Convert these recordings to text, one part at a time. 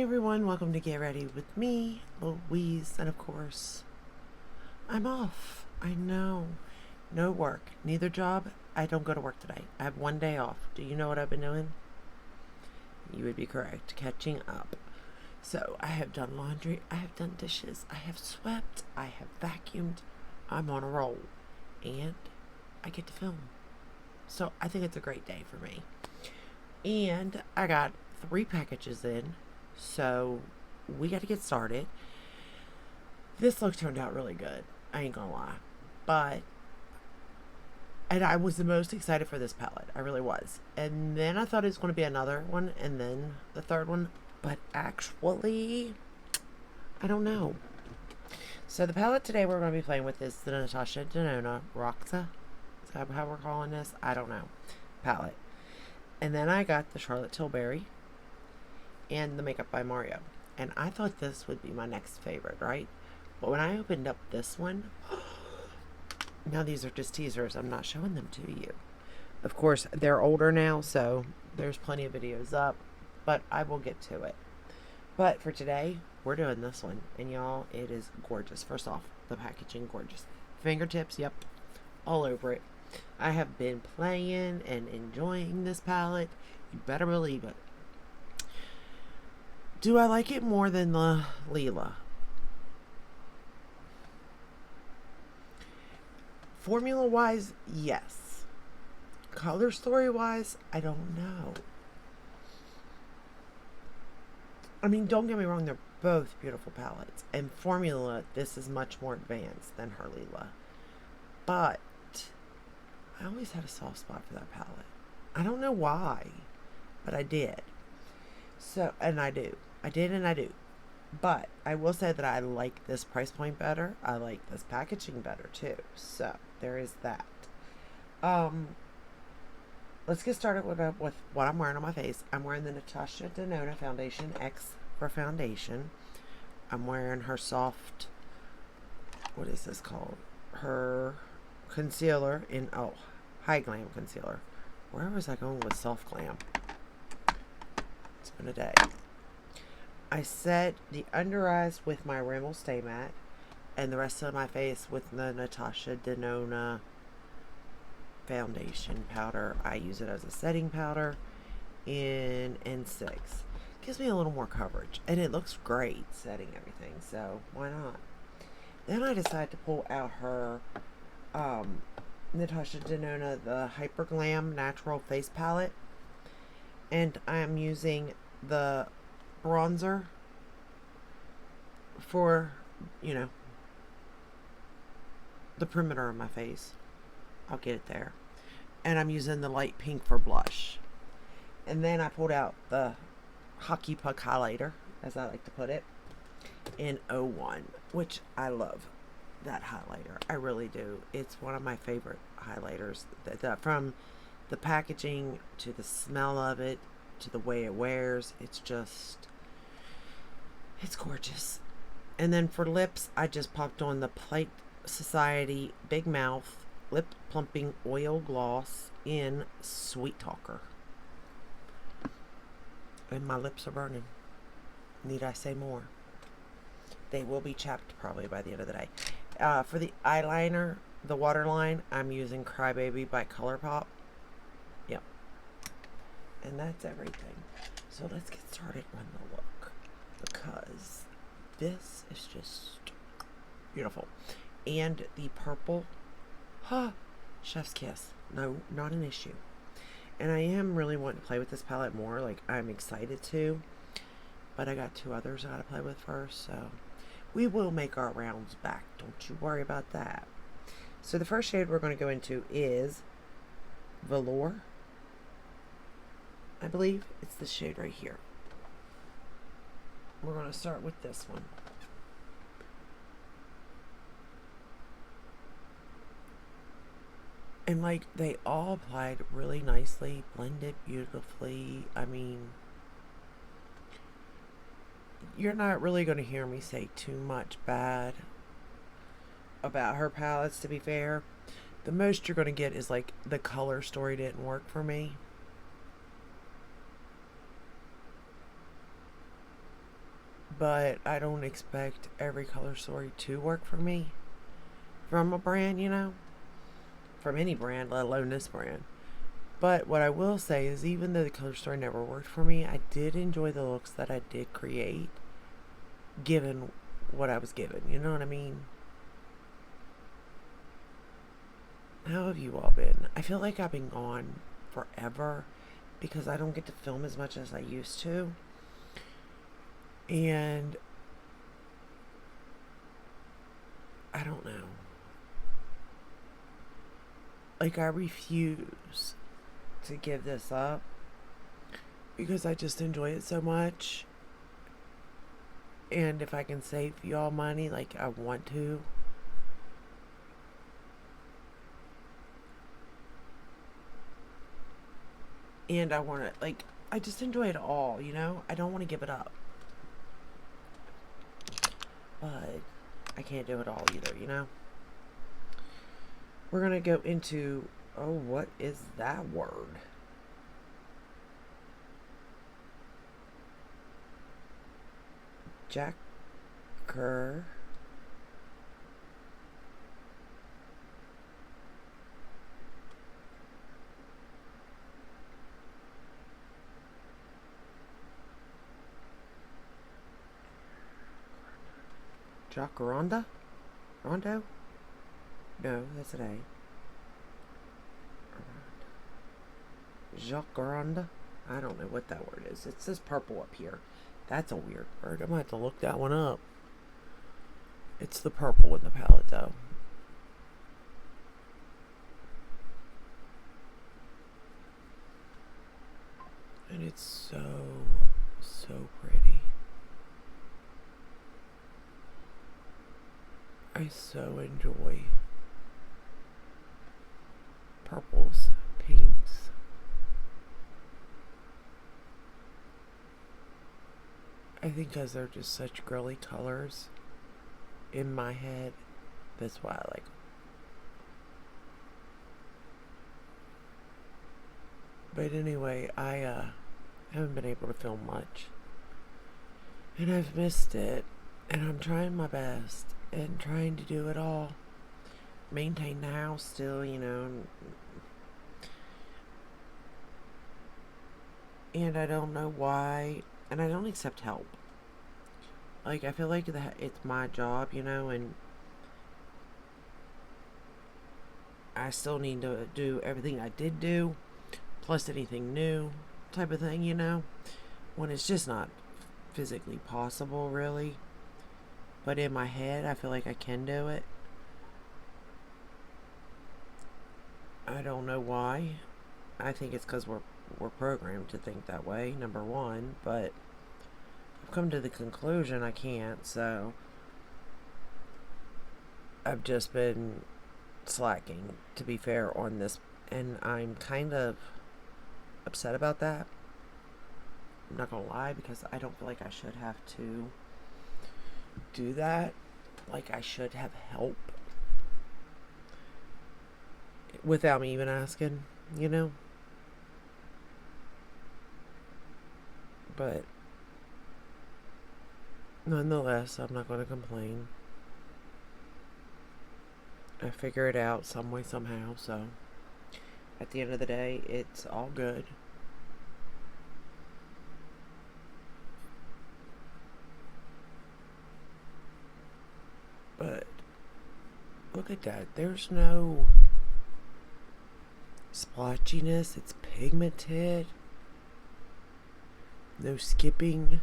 everyone, welcome to Get Ready with me, Louise, and of course, I'm off. I know. No work, neither job. I don't go to work today. I have one day off. Do you know what I've been doing? You would be correct. Catching up. So, I have done laundry, I have done dishes, I have swept, I have vacuumed. I'm on a roll. And I get to film. So, I think it's a great day for me. And I got 3 packages in. So we got to get started. This look turned out really good. I ain't gonna lie. And I was the most excited for this palette. I really was. And then I thought it was going to be another one. And then the third one. But actually, I don't know. So the palette today we're going to be playing with is the Natasha Denona Roxa. Is that how we're calling this? I don't know. Palette. And then I got the Charlotte Tilbury and the Makeup by Mario. And I thought this would be my next favorite, right? But when I opened up this one, now these are just teasers. I'm not showing them to you. Of course, they're older now, so there's plenty of videos up, but I will get to it. But for today, we're doing this one. And y'all, it is gorgeous. First off, the packaging, gorgeous. Fingertips, yep, all over it. I have been playing and enjoying this palette. You better believe it. Do I like it more than the Leela? Formula-wise, yes. Color story-wise, I don't know. I mean, don't get me wrong, they're both beautiful palettes. And formula, this is much more advanced than her Leela. But I always had a soft spot for that palette. I don't know why, but I did. So, and I do. I did and I do. But I will say that I like this price point better. I like this packaging better too. So, there is that. Let's get started with what I'm wearing on my face. I'm wearing the Natasha Denona Foundation X for foundation. I'm wearing her soft, what is this called? Her concealer in, High Glam concealer. Where was I going with soft glam? It's been a day. I set the under eyes with my Rimmel Stay Matte and the rest of my face with the Natasha Denona foundation powder. I use it as a setting powder in N6. Gives me a little more coverage and it looks great setting everything, so why not? Then I decided to pull out her Natasha Denona, the Hyper Glam Natural Face Palette, and I am using the bronzer for, the perimeter of my face. I'll get it there. And I'm using the light pink for blush. And then I pulled out the Hockey Puck highlighter, as I like to put it, in 01, which I love that highlighter. I really do. It's one of my favorite highlighters. From the packaging to the smell of it to the way it wears, it's gorgeous. And then for lips, I just popped on the Plate Society Big Mouth Lip Plumping Oil Gloss in Sweet Talker. And my lips are burning. Need I say more? They will be chapped probably by the end of the day. For the eyeliner, the waterline, I'm using Crybaby by ColourPop. Yep. And that's everything. So let's get started on the look, because this is just beautiful. And the purple, chef's kiss. No, not an issue. And I am really wanting to play with this palette more. Like, I'm excited to. But I got 2 others I gotta play with first, so we will make our rounds back. Don't you worry about that. So the first shade we're going to go into is Velour. I believe it's this shade right here. We're going to start with this one. And like, they all applied really nicely, blended beautifully. I mean, you're not really going to hear me say too much bad about her palettes, to be fair. The most you're going to get is like the color story didn't work for me. but I don't expect every color story to work for me from a brand, you know, from any brand, let alone this brand. But what I will say is, even though the color story never worked for me, I did enjoy the looks that I did create, given what I was given. You know what I mean? How have you all been? I feel like I've been gone forever because I don't get to film as much as I used to. And I don't know. Like, I refuse to give this up because I just enjoy it so much. And if I can save y'all money, like, I want to. And I want to, like, I just enjoy it all, you know? I don't want to give it up. But I can't do it all either, you know? We're going to go into, oh, what is that word? Jacker. Jacaranda? Rondo? No, that's an A. Jacaranda? I don't know what that word is. It says purple up here. That's a weird word. I might have to look that one up. It's the purple in the palette, though. And it's so pretty. I so enjoy purples, pinks. I think because they're just such girly colors in my head, that's why I like them. But anyway, I haven't been able to film much. And I've missed it. And I'm trying my best and trying to do it all. Maintain the house still, you know. And I don't know why. And I don't accept help. Like, I feel like it's my job, you know, and I still need to do everything I did do, plus anything new, type of thing, you know, when it's just not physically possible, really. But in my head, I feel like I can do it. I don't know why. I think it's because we're programmed to think that way, number one, but I've come to the conclusion I can't, so I've just been slacking, to be fair, on this, and I'm kind of upset about that. I'm not gonna lie, because I don't feel like I should have to do that. Like, I should have help without me even asking, you know? But nonetheless, I'm not going to complain. I figure it out some way, somehow, so at the end of the day, it's all good. But look at that. There's no splotchiness. It's pigmented. No skipping.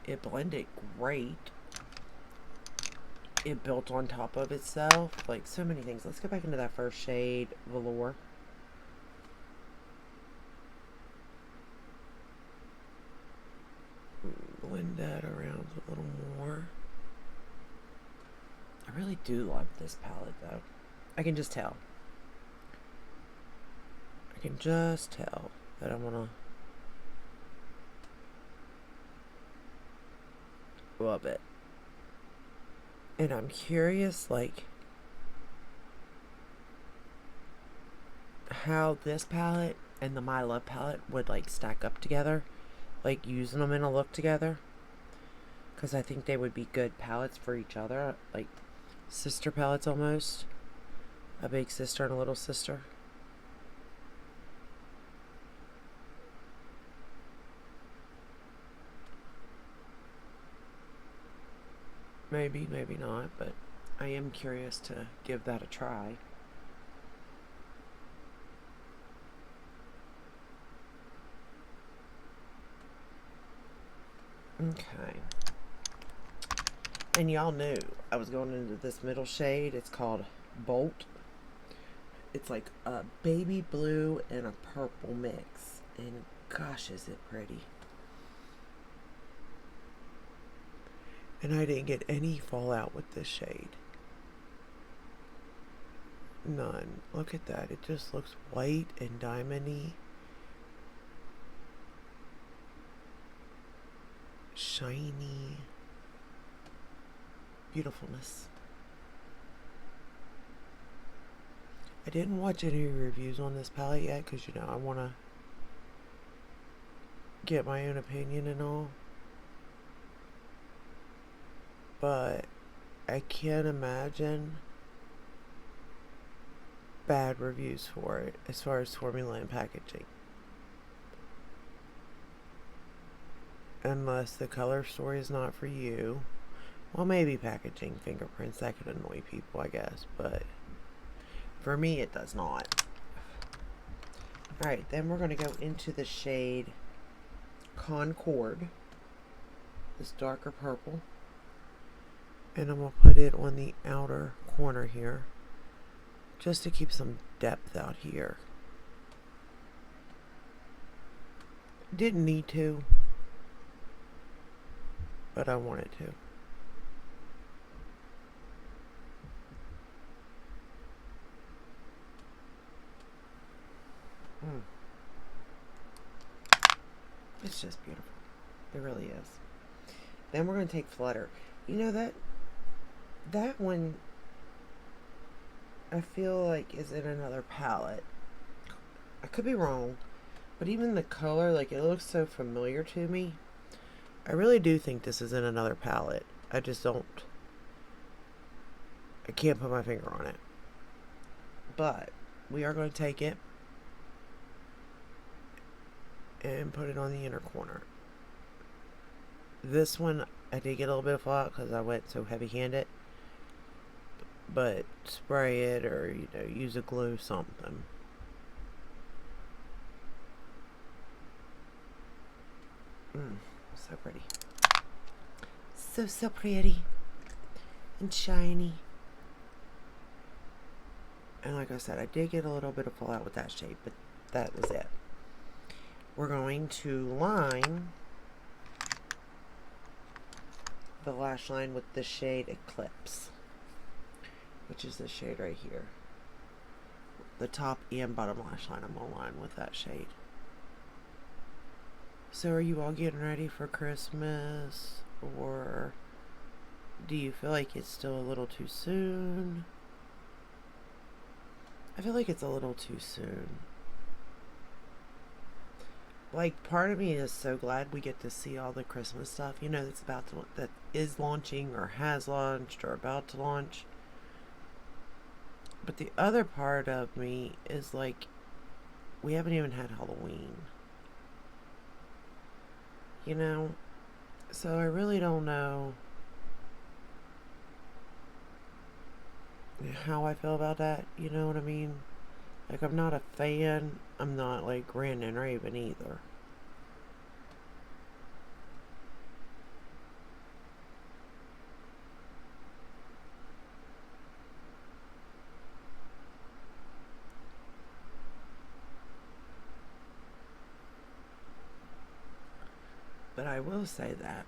It blended great. It built on top of itself. Like, so many things. Let's go back into that first shade, Velour. Blend that around a little more. I really do love this palette, though. I can just tell. I can just tell that I want to love it. And I'm curious, like, how this palette and the My Love palette would like stack up together, like using them in a look together, because I think they would be good palettes for each other, like sister palettes almost, a big sister and a little sister. Maybe, maybe not, but I am curious to give that a try. Okay. And y'all knew I was going into this middle shade. It's called Bolt. It's like a baby blue and a purple mix. And gosh, is it pretty. And I didn't get any fallout with this shade. None. Look at that. It just looks white and diamondy. Shiny. Beautifulness. I didn't watch any reviews on this palette yet because, you know, I want to get my own opinion and all. But I can't imagine bad reviews for it as far as formula and packaging. Unless the color story is not for you. Well, maybe packaging fingerprints, that could annoy people, I guess, but for me it does not. Alright, then we're going to go into the shade Concord, this darker purple, and I'm going to put it on the outer corner here just to keep some depth out here. Didn't need to, but I wanted to. It's just beautiful. It really is. Then we're going to take Flutter. You know, that one I feel like is in another palette. I could be wrong, but even the color, like, it looks so familiar to me. I really do think this is in another palette. I just don't, I can't put my finger on it. But we are going to take it and put it on the inner corner. This one I did get a little bit of fallout because I went so heavy-handed, but spray it or, you know, use a glue something. So pretty. So pretty and shiny. And like I said, I did get a little bit of fallout with that shade, but that was it. We're going to line the lash line with the shade Eclipse, which is the shade right here. The top and bottom lash line I'm going to line with that shade. So are you all getting ready for Christmas, or do you feel like it's still a little too soon? I feel like it's a little too soon. Like, part of me is so glad we get to see all the Christmas stuff, you know, that is launching or has launched or about to launch. But the other part of me is like, we haven't even had Halloween. You know? So I really don't know how I feel about that, you know what I mean? Like, I'm not a fan. I'm not like ranting and raving either. But I will say that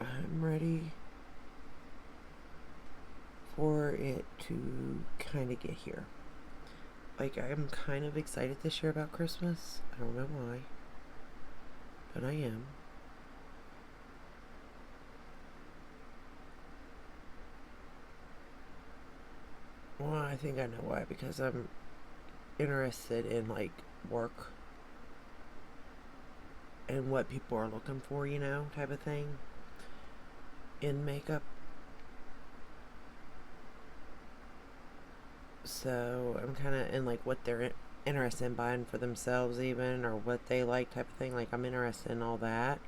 I'm ready for it to kind of get here. Like, I'm kind of excited this year about Christmas. I don't know why, but I am. Well, I think I know why, because interested in like work and what people are looking for, you know, type of thing in makeup. So I'm kind of in like what they're interested in buying for themselves, even, or what they like, type of thing. Like, I'm interested in all that.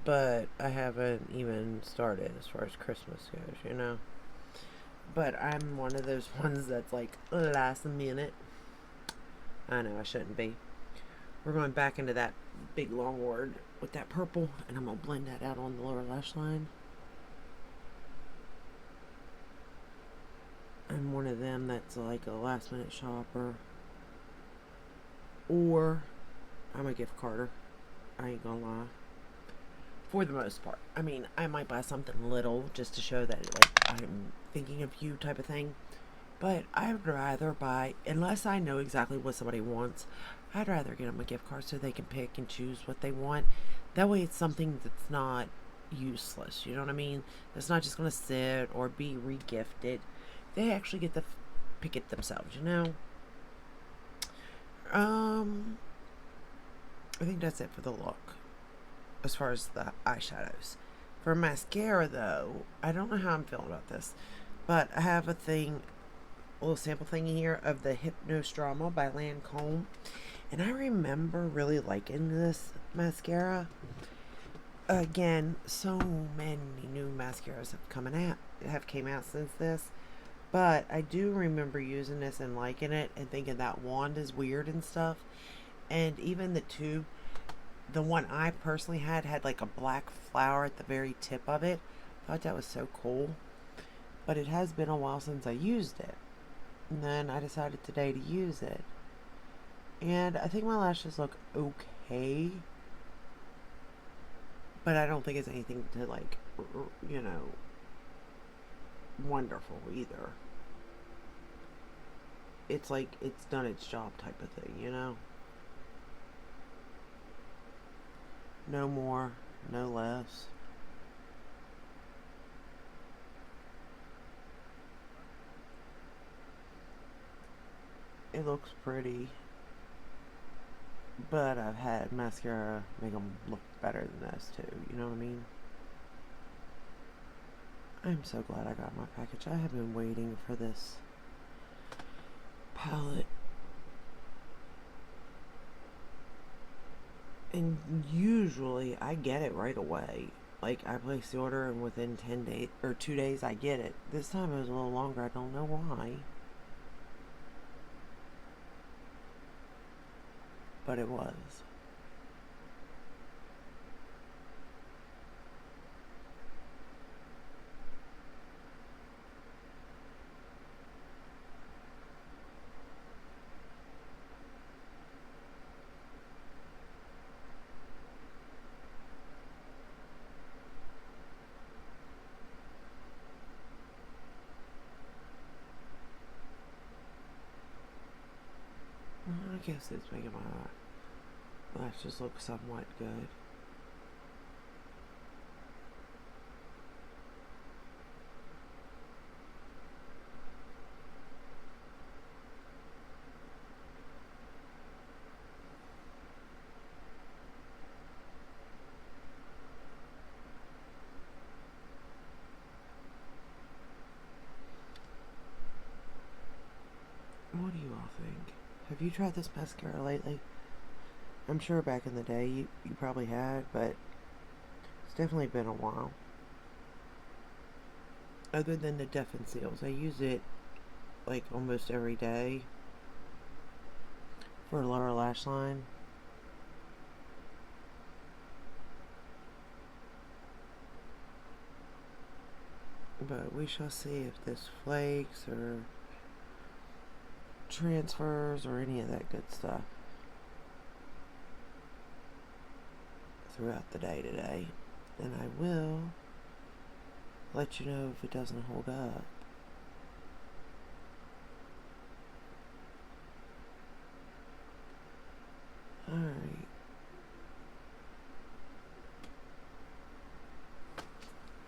But I haven't even started as far as Christmas goes, you know. But I'm one of those ones that's like last minute. I know I shouldn't be. We're going back into that big long word with that purple, and I'm going to blend that out on the lower lash line. I'm one of them that's like a last minute shopper. Or I'm a gift carder. I ain't gonna lie. For the most part. I mean, I might buy something little just to show that like I'm thinking of you, type of thing. But I'd rather buy, unless I know exactly what somebody wants, I'd rather get them a gift card so they can pick and choose what they want. That way it's something that's not useless, you know what I mean? It's not just going to sit or be re-gifted. They actually get to pick it themselves, you know? I think that's it for the look, as far as the eyeshadows. For mascara, though, I don't know how I'm feeling about this, but I have a little sample thing here of the Hypnostrama by Lancome, and I remember really liking this mascara. Again, so many new mascaras have came out since this, but I do remember using this and liking it and thinking that wand is weird and stuff. And even the tube, the one I personally had like a black flower at the very tip of it. I thought that was so cool. But it has been a while since I used it. And then I decided today to use it. And I think my lashes look okay. But I don't think it's anything to like, you know, wonderful either. It's like it's done its job type of thing, you know? No more, no less. It looks pretty, but I've had mascara make them look better than this too, you know what I mean? I'm so glad I got my package. I have been waiting for this palette. And usually I get it right away. Like, I place the order and within 10 days or 2 days I get it. This time it was a little longer. I don't know why. But it was. I guess it's making my lashes look somewhat good. What do you all think? Have you tried this mascara lately? I'm sure back in the day you probably had, but it's definitely been a while. Other than the Def and Seals, I use it like almost every day for lower lash line. But we shall see if this flakes or transfers or any of that good stuff throughout the day today. And I will let you know if it doesn't hold up. Alright.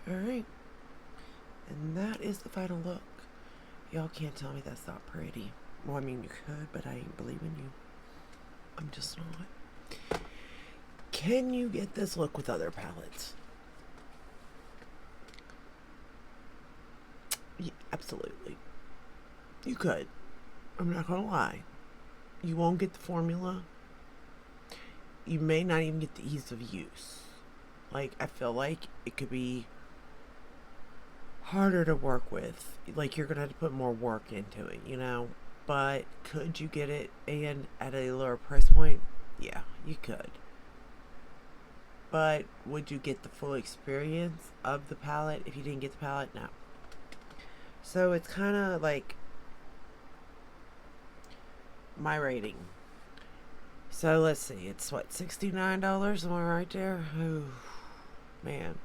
Alright. And that is the final look. Y'all can't tell me that's not pretty. Well, I mean, you could, but I ain't believing you. I'm just not. Can you get this look with other palettes? Yeah, absolutely. You could. I'm not gonna lie. You won't get the formula. You may not even get the ease of use. Like, I feel like it could be harder to work with. Like, you're gonna have to put more work into it, you know? But could you get it and at a lower price point? Yeah, you could. But would you get the full experience of the palette if you didn't get the palette? No. So it's kind of like my rating. So let's see, it's what, $69? Am I right there? Oh, man.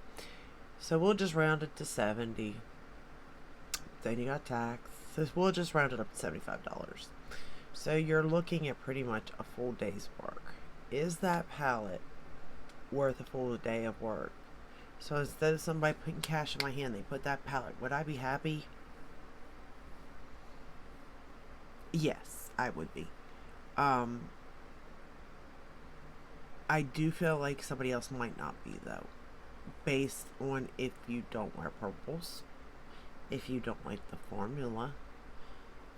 So we'll just round it to 70. Then you got tax. So we'll just round it up to $75. So you're looking at pretty much a full day's work. Is that palette worth a full day of work? So instead of somebody putting cash in my hand, they put that palette. Would I be happy? Yes, I would be. I do feel like somebody else might not be, though, based on if you don't wear purples, if you don't like the formula,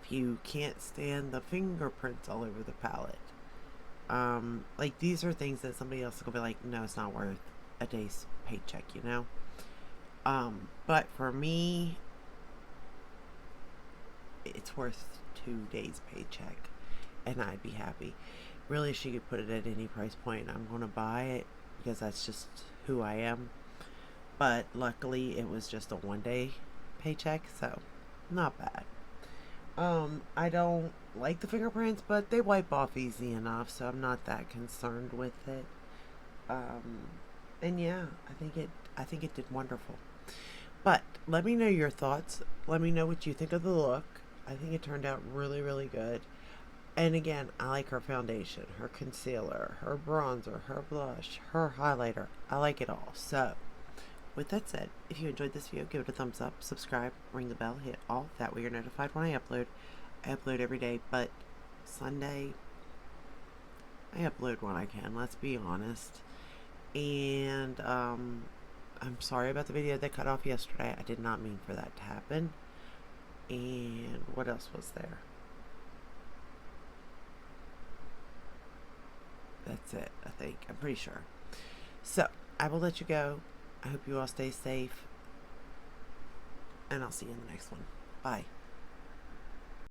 if you can't stand the fingerprints all over the palette. Like, these are things that somebody else will be like, no, it's not worth a day's paycheck, you know? But for me, it's worth 2 days' paycheck, and I'd be happy. Really, she could put it at any price point. I'm going to buy it because that's just who I am. But luckily, it was just a 1-day paycheck, so not bad. I don't like the fingerprints, but they wipe off easy enough, so I'm not that concerned with it. And yeah, I think it did wonderful. But let me know your thoughts. Let me know what you think of the look. I think it turned out really, really good. And again, I like her foundation, her concealer, her bronzer, her blush, her highlighter. I like it all. So, with that said, if you enjoyed this video, give it a thumbs up, subscribe, ring the bell, hit all. That way you're notified when I upload. I upload every day, but Sunday, I upload when I can, let's be honest. And, I'm sorry about the video that cut off yesterday. I did not mean for that to happen. And what else was there? That's it, I think. I'm pretty sure. So, I will let you go. I hope you all stay safe. And I'll see you in the next one. Bye.